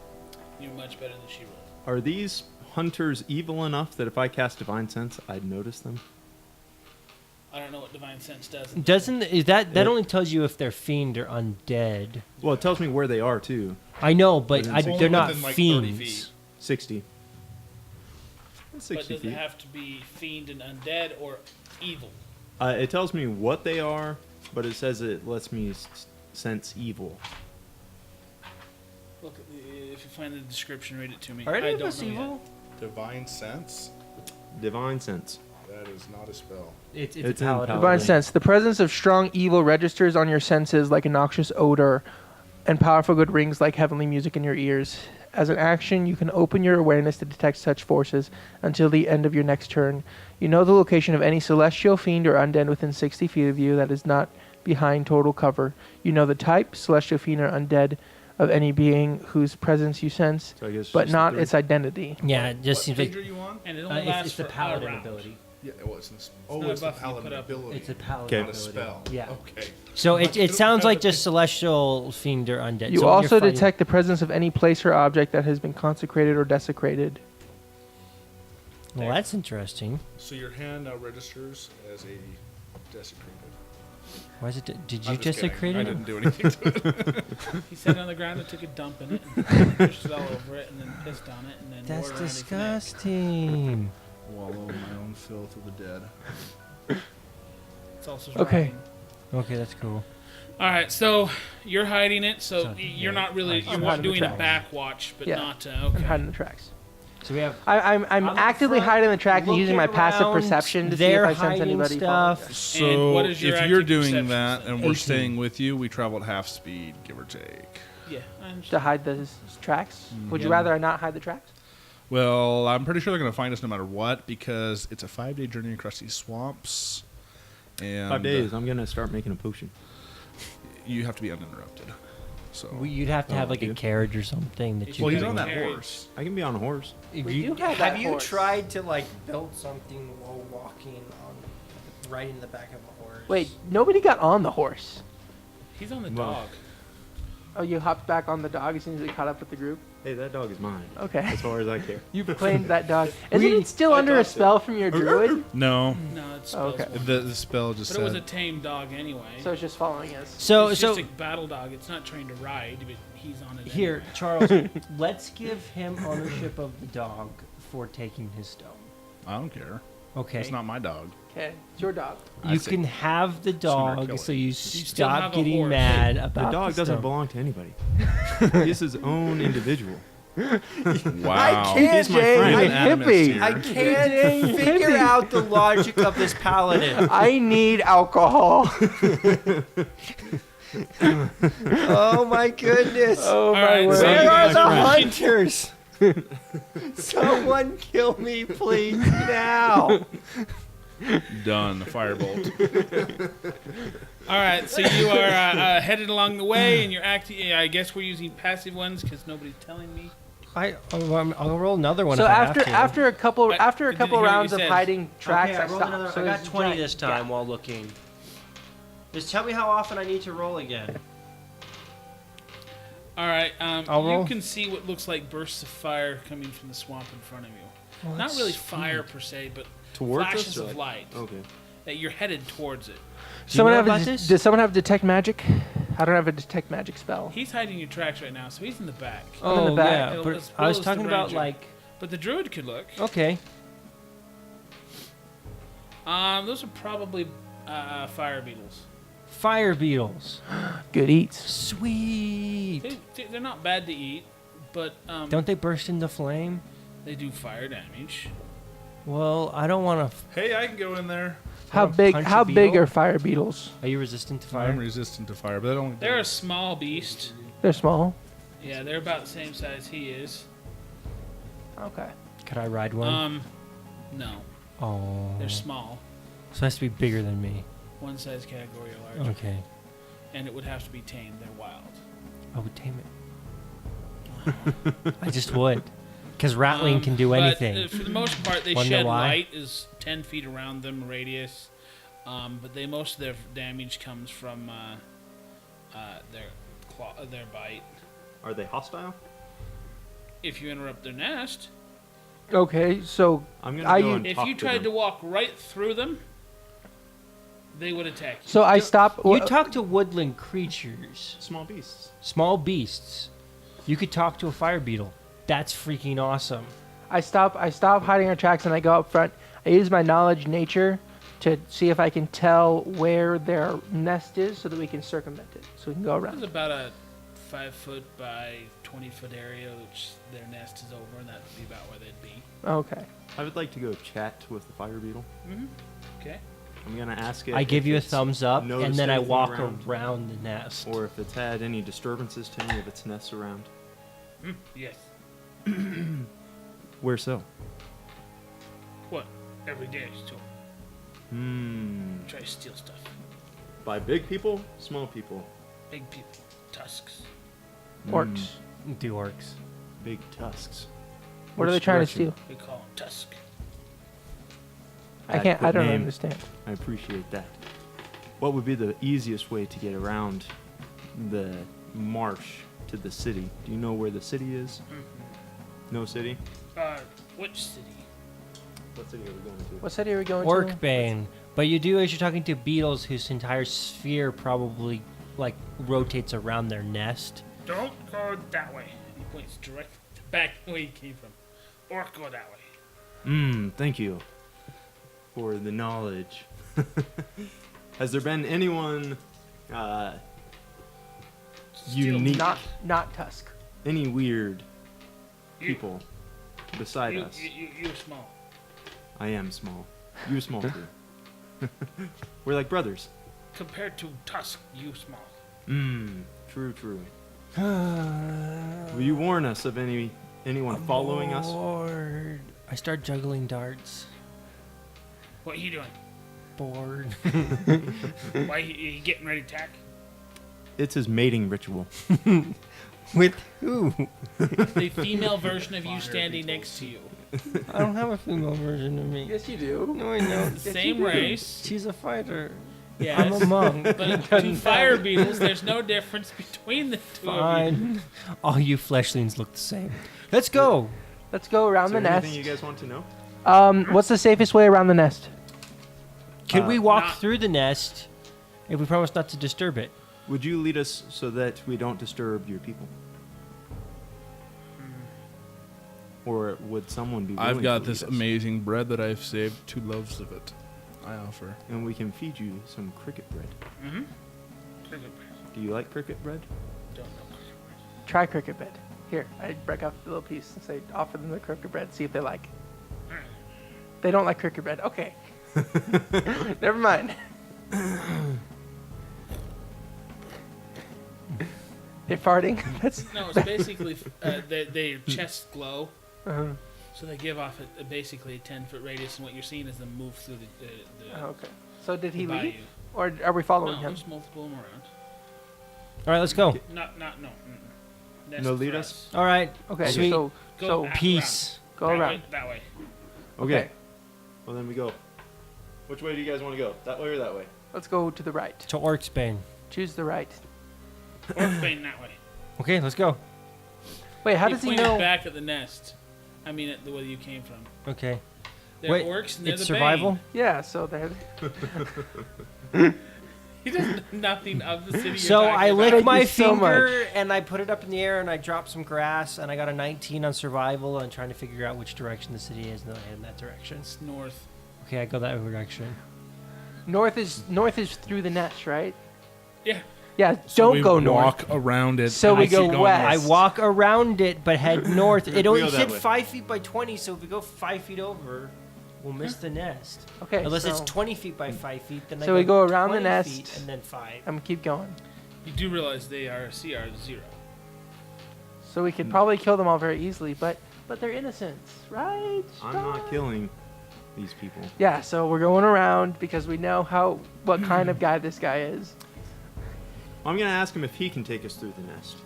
You're much better than she rolled. Are these hunters evil enough that if I cast Divine Sense, I'd notice them? I don't know what divine sense does. Doesn't is that Yeah. only tells you if they're fiend or undead? Well, it tells me where they are, too. I know, but Within I, 60. they're not Within, like, 30 fiends. feet. 60. That's But 60 does feet. it have to be fiend and undead or evil? It tells me what they are, but it says it lets me sense evil. Look, if you find the description, read it to me. Are any I of don't us know evil? Divine sense? Divine Sense. That is not a spell. It's It's a in paladin. Divine sense. The presence of strong evil registers on your senses like a noxious odor, and powerful good rings like heavenly music in your ears. As an action, you can open your awareness to detect such forces until the end of your next turn. You know the location of any celestial, fiend, or undead within 60 feet of you that is not behind total cover. You know the type, celestial, fiend, or undead of any being whose presence you sense, So I guess but just not the its identity. Yeah, it just What seems page like are you on? And it only it's lasts the for paladin a round. ability. Yeah, it was. It's Oh, not it's a the buff you paladin put up. ability. It's a paladin Okay. Not a ability. spell. Yeah. Okay. So it sounds like just celestial, fiend, or undead. You So when you're also fighting- detect the presence of any place or object that has been consecrated or desecrated. Well, that's interesting. So your hand now registers as a desecrated. Why is it? Did you I'm just kidding. desecrate I it? didn't do anything to it. He sat it on the ground and took a dump in it, and pushed it all over it, and then pissed on it, and then That's wore it around his neck. disgusting. Wallow in my own filth of the dead. It's also Okay. rotting. Okay, that's cool. All right, so you're hiding it, so So, you're yeah, not really I'm you're hiding the doing a tracks. back watch, but Yeah. not I'm okay. hiding the tracks. So we have I'm I'm in actively front, hiding the track and using my looking passive around, perception to see they're if I sense hiding anybody stuff. following us. So what is your if you're active doing perception that then? and we're 18. staying with you, we travel at half speed, give or take. Yeah, I To understand. hide the tracks? Would you Yeah. rather I not hide the tracks? Well, I'm pretty sure they're going to find us no matter what because it's a 5-day journey across these swamps. And 5 days. I'm going to start making a potion. You have to be uninterrupted. So You'd have to have Oh, like a you? carriage or something that If you. well, he's can- on that Carriage. horse. I can be on a horse. If We you, do have have that you horse. tried to like build something while walking on right in the back of a horse? Wait, nobody got on the horse. He's on the Well, dog. Oh, you hopped back on the dog as soon as it caught up with the group? Hey, that dog is mine. Okay. As far as I care. You've claimed that dog. Isn't it still I under a thought so. spell from your druid? No, No, it's Oh, okay. the spell just But it was a said. tame dog anyway. So it's just following us. So it's so just a battle dog. It's not trained to ride, but he's on it. here, anyway. Charles, let's give him ownership of the dog for taking his stone. I don't care. Okay. It's not my dog. Okay, it's your dog. I You say can have the sooner dog kill so it. you still have stop a getting horse. mad The about dog doesn't stone. belong to anybody. He's his own individual. Wow. He's my friend. You're an animist here. I can't figure out the logic of this paladin. I need alcohol. Oh my goodness. Oh my right, word. so Where you are guys the are- hunters? Someone kill me, please, now. Done. Firebolt. All right, so you are headed along the way, and you're acting. I guess we're using passive ones because nobody's telling me. I'll roll another one. So if I have to. after a couple But after a did couple you hear what rounds you of said? hiding tracks, Okay, I I, rolled stopped. another, So I got there's a 20 giant this time gap. while looking. Just tell me how often I need to roll again. All right, I'll you roll. can see what looks like bursts of fire coming from the swamp in front of you. Well, Not that's really fire per se, but Towards flashes us? or of like- light Okay. that you're headed towards it. Someone know have about a, this? does someone have detect magic? I don't have a detect magic spell. He's hiding your tracks right now, so he's in the back. I'm in the back. yeah, As but well I was as the talking about ranger. like. But the druid could look. Okay. Those are probably fire beetles. Fire beetles. Good eats. Sweet. They're not bad to eat, but Don't they burst into flame? they do fire damage. Well, I don't want to. Hey, I can go in there. How Wanna big? punch a How big beetle? are fire beetles? Are you resistant to fire? I'm resistant to fire, but that only. They're a small beast. They're small. Yeah, they're about the same size he is. Okay. Could I ride one? No, Oh. they're small. So it has to be bigger than me. One size category or larger. Okay. And it would have to be tamed. They're wild. I would tame it. I just would. Because rattling can do anything. But, for the most part, they Wanna know shed why? light is 10 feet around them radius. But most of their damage comes from their bite. Are they hostile? If you interrupt their nest, Okay. So I'm gonna I go u- and if talk you to tried them. to walk right through them, they would attack you. so I stop. You talk to woodland creatures, Small beasts. small beasts. You could talk to a fire beetle. That's freaking awesome. I stop hiding our tracks and I go up front. I use my knowledge nature to see if I can tell where their nest is so that we can circumvent it. So we can go It's around. about a 5 foot by 20 foot area, which their nest is over, and that would be about where they'd be. Okay. I would like to go chat with the fire beetle. Okay. I'm gonna ask it. I give if you a it's thumbs up, and noticed then I anything walk around, around the nest. or if it's had any disturbances to any of its nests around. Yes. Where so? What? Every day, so try to steal stuff. By big people, small people. Big people, tusks. Orcs. Do orcs. Big tusks. What are they Which trying direction? to steal? We call them tusk. I can't. I Adequate don't name. understand. I appreciate that. What would be the easiest way to get around the marsh to the city? Do you know where the city is? No city? Which city? What city are we going to? What city are we going to? Orcsbane. But you do as you're talking to beetles whose entire sphere probably like rotates around their nest. Don't go that way. He points direct back the way he came from. Or go that way. Thank you for the knowledge. Has there been anyone Steal unique, Not Tusk. any weird You- people beside You, us? you're small. I am small. You're small too. We're like brothers. Compared to tusk, you small. True, true. Will you warn us of anyone following us? Bored. I start juggling darts. What are you doing? Bored. Why are you getting ready to attack? It's his mating ritual. With who? The female version of you standing next to you. I don't have a female version of me. Yes, you do. No, I don't. Same race. She's a fighter. Yes. I'm a monk. But to fire beetles, there's no difference between the two of you. Fine. All you fleshlings look the same. Let's go. Let's go around Is the there nest. anything you guys want to know? What's the safest way around the nest? Can we walk not- through the nest if we promise not to disturb it? Would you lead us so that we don't disturb your people? Or would someone be willing I've got to this lead us? amazing bread that I've saved 2 loaves of it. I offer. And we can feed you some cricket bread. Cricket bread. Do you like cricket bread? Don't know cricket bread. Try cricket bread. Here, I break off the little piece and say, offer them the cricket bread, see if they like. They don't like cricket bread. Okay. Never mind. They're farting. That's No, it's basically their chests glow, uh so they give off basically a 10-foot radius, and what you're seeing is them move through the okay. So did he the leave, bayou. or are we following No, him? there's multiple of them around. All right, let's go. No. Nest No, lead for us? All right. Okay. Sweet. So Go so back Peace. go that around. Way, that way. Okay. Well, then we go. Which way do you guys want to go? That way or that way? Let's go to the right. To Orcsbane. Choose the right. Orcsbane that way. Okay, let's go. Wait, how does he pointed know? back at the nest. I mean, at the way you came from. Okay. They're Wait, orcs and they're it's the survival? Bane. Yeah. So there. He does nothing of the city. So you're I talking lick about. my you so finger and I put it up in the air and I drop some grass and I got a 19 on survival and trying to figure out which direction the city is and then I head in that direction. It's north. Okay, I go that direction. North is through the nest, right? Yeah. Yeah. So Don't we go north. walk around it. So and we keep go going west. I north. walk around it but head north. It We only go that said way. 5 feet by 20, so if we go 5 feet over, We'll miss the nest. Okay. Unless so, it's 20 feet by 5 feet, then So we go around the 20 nest. feet and then 5. I'm gonna keep going. You do realize they are CR 0. So we could probably kill them all very easily, but they're innocents, right? I'm not killing these people. Yeah. So we're going around because we know what kind of guy this guy is. I'm gonna ask him if he can take us through the nest.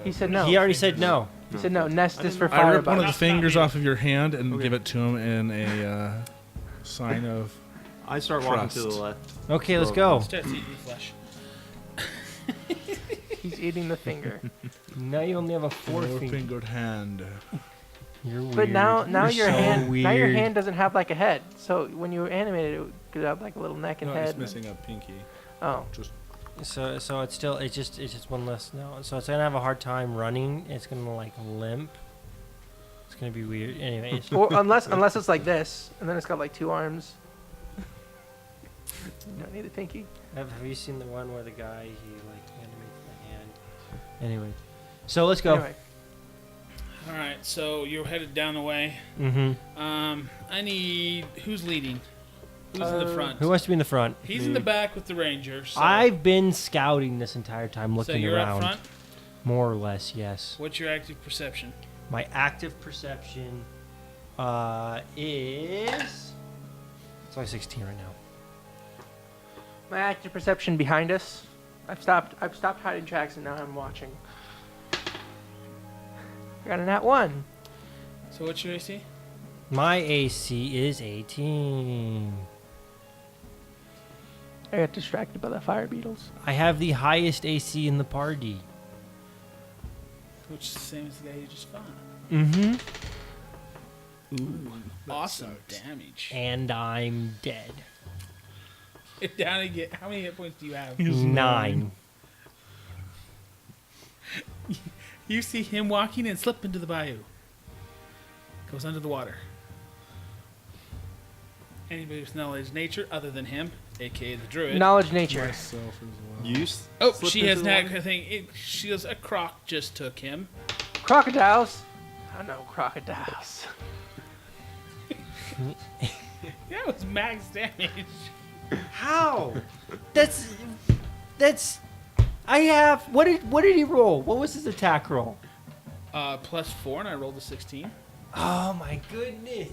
He said no. He already said no. He said no. Nest is for I fire rip one of the bugs. fingers Not me. off of your hand and Okay. give it to him in a sign of. I start walking to the Trust. left. Okay, let's go. Starts eating the flesh. He's eating the finger. Now you only have a forefinger. Four-fingered hand. You're weird. But now You're your so hand weird. now your hand doesn't have like a head. So when you animate it, it could have like a little neck and No, head. he's missing a pinky. Oh. Just So it's just one less now. So it's gonna have a hard time running. It's gonna like limp. It's gonna be weird. Anyways. Or unless it's like this, and then it's got like 2 arms. You don't need a pinky. Have you seen the one where the guy he like animates the hand? Anyway. So let's go. Anyway, All right, so you're headed down the way. Mm-hmm. I need who's leading. Who's in the front? Who wants to be in the front? He's in the back with the ranger. So, I've been scouting this entire time, so looking you're around. up front. More or less, yes. What's your active perception? My active perception is it's only 16 right now. my active perception behind us. I've stopped hiding tracks and now I'm watching. I got a nat 1. So what's your AC? My AC is 18. I got distracted by the fire beetles. I have the highest AC in the party. Which is the same as the guy you just fought. Mm-hmm. Awesome damage. And I'm dead. Down again. How many hit points do you have? 9. You see him walking and slip into the bayou. Goes under the water. Anybody with knowledge of nature other than him, aka the druid. Knowledge nature. myself as well. Use. Oh, she has that thing. She goes, a croc just took him. Crocodiles. I know crocodiles. That was max damage. How? That's I have what did he roll? What was his attack roll? +4, and I rolled a 16. Oh my goodness.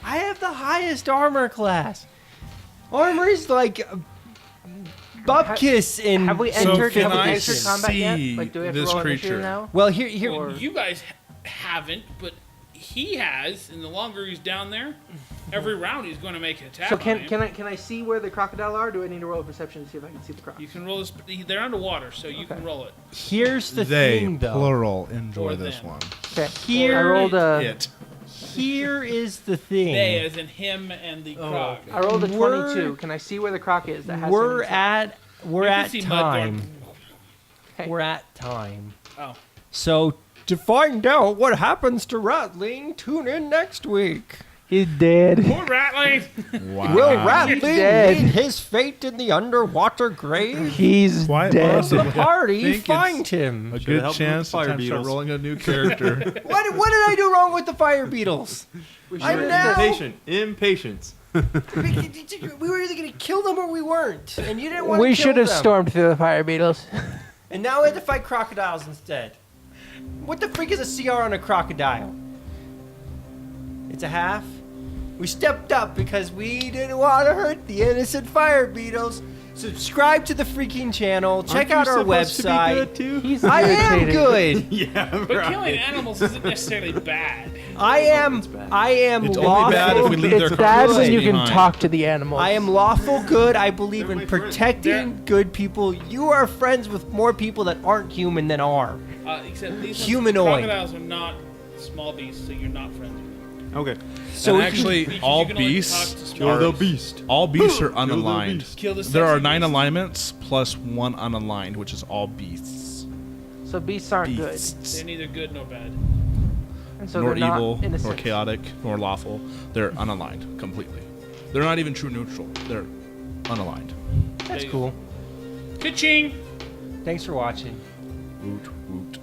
I have the highest armor class. Armor is like Bupkis in Have we So entered, can have we I entered combat yet? see Like, do we have to this roll initiative creature? now? Well, here Or- You guys haven't, but he has, and the longer he's down there, every round he's going to make an attack So on him. can I see where the crocodile are? Or do I need to roll a perception to see if I can see the croc? You can roll this. They're underwater, so you Okay. can roll it. here's the They thing though. plural enjoy Or this them. one. Okay. Here I rolled a It. Here is the thing. They, as in him and the croc. I rolled a We're- 22. Can I see where the croc is? That has We're him? at You can at see Mudthorn. time. Okay. We're at time. Oh, So to find out what happens to Rattling, tune in next week. He's dead. poor Rattling. Wow. Will Rattling dead. meet his fate in the underwater grave? He's Quite dead. possibly. The party think it's find him. A Should've good helped him with chance the fire to start beetles. rolling a new character. What did I do wrong with the fire beetles? We I'm should've- now- Impatience. We were either gonna kill them or we weren't, and you didn't want to We kill should have them. stormed through the fire beetles. And now we have to fight crocodiles instead. What the freak is a CR on a crocodile? It's a half. We stepped up because we didn't want to hurt the innocent fire beetles. Subscribe to the freaking channel. Check out our website. He's I am irritated. good. Yeah, But killing animals isn't necessarily bad. I am It's lawful. only bad if we leave their It's bad when carcasses you can behind. talk to the animals. I am lawful good. I believe They're in my friends. protecting good people. You are friends with more people that aren't human than are. Except these Humanoid. crocodiles are not small beasts, so you're not friends with them. Okay. So and we can- actually, Because all you can only beasts talk to Kill are the beast. all beasts are Kill the unaligned. beast. Kill the There are sexy 9 beast. alignments plus 1 unaligned, which is all beasts. So beasts aren't Beasts. They're neither good nor bad. good. And so nor they're not evil, innocent. nor chaotic, nor lawful. They're unaligned completely. They're not even true neutral. They're unaligned. That's cool. Ka-ching! Thanks for watching. Woot woot.